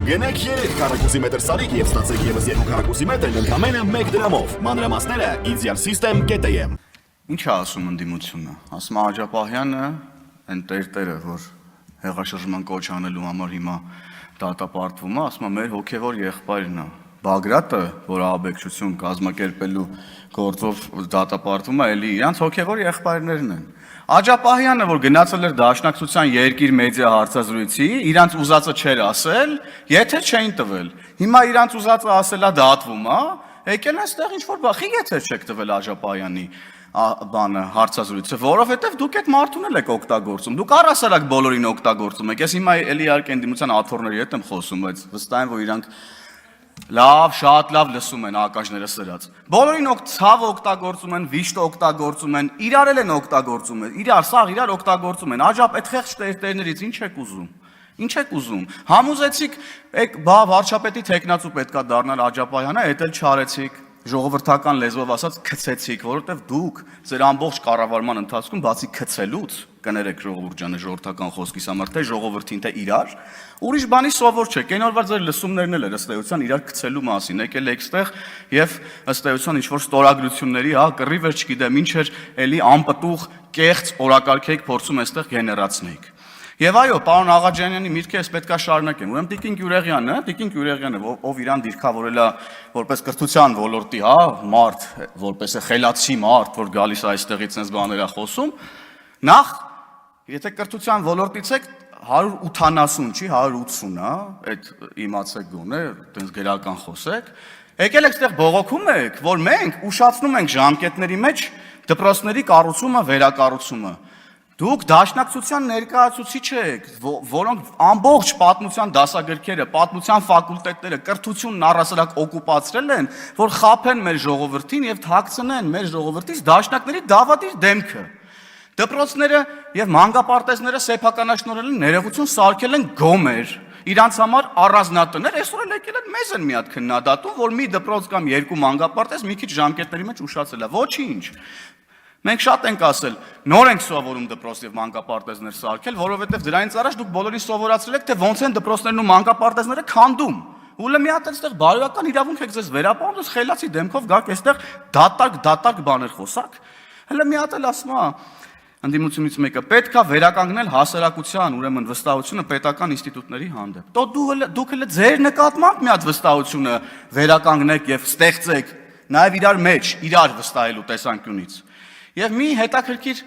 Գնեք 3 քառակուսի մետր սարիկ եւ ստացեք եւս 2 քառակուսի մետր ընդամենը 1 դրամով։ Մանրամասները idealsystem.am։ Ինչ է ասում ընդդիմությունը։ Ասում է Աջապահյանը, այն տերտերը, որ հեղաշրջման կոչ անելու համար հիմա դատապարտվում է, ասում է մեր հոգևոր եղբայրն է։ Բագրատը, որ ահաբեկչություն կազմակերպելու գործով դատապարտվում է, էլի իրանց հոգևոր եղբայրներն են։ Աջապահյանը, որ գնացել էր Դաշնակցության երկիր մեդիա հարցազրույցի, իրանց ուզածը չէր ասել, եթե չէին տվել։ Հիմա իրանց ուզածը ասելա դատվում է, եկել են այստեղ ինչ-որ բախի, եթե չեք տվել Աջապահյանի բանը հարցազրույցը, որովհետև դուք այդ մարդուն եք օգտագործում, դուք առհասարակ բոլորին օգտագործում եք։ Ես հիմա էլի իհարկե ընդդիմության աթոռների հետ եմ խոսում, բայց վստահ եմ, որ իրանք լավ, շատ լավ լսում են ականջները սրած։ Բոլորին ցավ օգտագործում են, վիշտ օգտագործում են, իրար են օգտագործում են, իրար օգտագործում են։ Աջապ այդ խեղճ տերտերներից ինչ եք ուզում։ Ինչ եք ուզում։ Համոզեցիք, բա վարչապետի տեխնացու պետքա դառնալ Աջապահյանը, էդ էլ չարեցիք։ Ժողովրդական լեզվով ասած քցեցիք, որովհետև դուք ձեր ամբողջ կառավարման ընթացքում բացի քցելուց, կներեք ժողովուրդ ջանը ժողովրդական խոսքիս համար, թե ժողովրդին, թե իրար, ուրիշ բանի սովոր չեք։ Այն օրվա ձեր լսումներն էլ էր ըստ էության իրար քցելու մասին, եկել եք այստեղ եւ ըստ էության ինչ-որ ստորագրությունների, կռիվ էր, չգիտեմ ինչ էր, էլի անպտուղ կեղծ օրակարգ եք փորձում այստեղ գեներացնեիք։ Եվ այո, պարոն Աղաջանյանի միտքը ես պետքա շարունակեմ։ Ուրեմն Տիկին Գյուրեղյանը, ով իրան դիրքավորել է որպես կրթության ոլորտի, մարդ, որպես խելացի մարդ, որ գալիս է այստեղից sense բաներ է խոսում, նախ եթե կրթության ոլորտից եք 180, չի 180, այդ իմացեք գոնե, այտենց գրական խոսեք, եկել եք այստեղ բողոքում եք, որ մենք ուշացնում ենք ժամկետների մեջ դպրոցների կառուցումը, վերակառուցումը։ Դուք Դաշնակցության ներկայացուցիչ եք, որոնք ամբողջ պատմության դասագրքերը, պատմության ֆակուլտետները, կրթությունն առհասարակ օկուպացրել են, որ խաբեն մեր ժողովրդին եւ թաքցնեն մեր ժողովրդից դաշնակների դավադիր դեմքը։ Դպրոցները եւ մանկապարտեզները սեփականաշնորհել են, ներողություն սարքել են գոմեր, իրանց համար առանձնատներ, այսօր էլ եկել են մեզ են մի հատ քննադատում, որ մի դպրոց կամ երկու մանկապարտեզ մի քիչ ժամկետների մեջ ուշացել է։ Ոչինչ։ Մենք շատ ենք ասել, նոր ենք սովորում դպրոց եւ մանկապարտեզներ սարքել, որովհետեւ դրանից առաջ դուք բոլորին սովորացրել եք, թե ոնց են դպրոցներն ու մանկապարտեզները քանդում։ Ուրեմն մի հատ այստեղ բարոյական իրավունք եք ձեզ վերապահում, դուք խելացի դեմքով գաք այստեղ դատարկ բաներ խոսակ։ Հələ մի հատ էլ ասում է ընդդիմությունից մեկը պետքա վերականգնել հասարակության, ուրեմն վստահությունը պետական ինստիտուտների հանդեպ։ Դուք էլ ձեր նկատմամբ մի հատ վստահությունը վերականգնեք եւ ստեղծեք նաեւ իրար մեջ, իրար վստահելու տեսանկյունից։ Եվ մի հետաքրքիր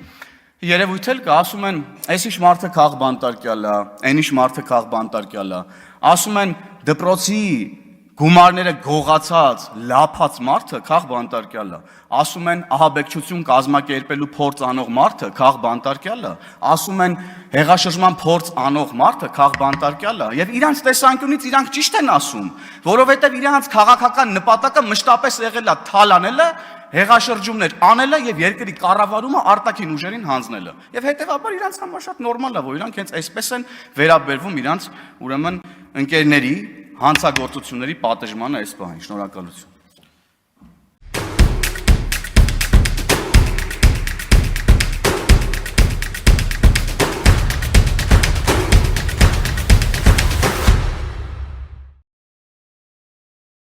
երևույթ էլ կա, ասում են, այս ինչ մարդը քաղ բանտարկյալ է, այն ինչ մարդը քաղ բանտարկյալ է, ասում են դպրոցի գումարները գողացած, լափած մարդը քաղ բանտարկյալ է, ասում են ահաբեկչություն կազմակերպելու փորձ անող մարդը քաղ բանտարկյալ է, ասում են հեղաշրջման փորձ անող մարդը քաղ բանտարկյալ է, եւ իրանց տեսանկյունից իրանք ճիշտ են ասում, որովհետեւ իրանց քաղաքական նպատակը մշտապես եղել է թալանելը, հեղաշրջումներ անելը եւ երկրի կառավարումը արտաքին ուժերին հանձնելը։ Եվ հետեւաբար իրանց համար շատ նորմալ է, որ իրանք հենց այսպես են վերաբերվում իրանց ուրեմն ընկերների հանցագործությունների պատժմանը այս բանին։ Շնորհակալություն։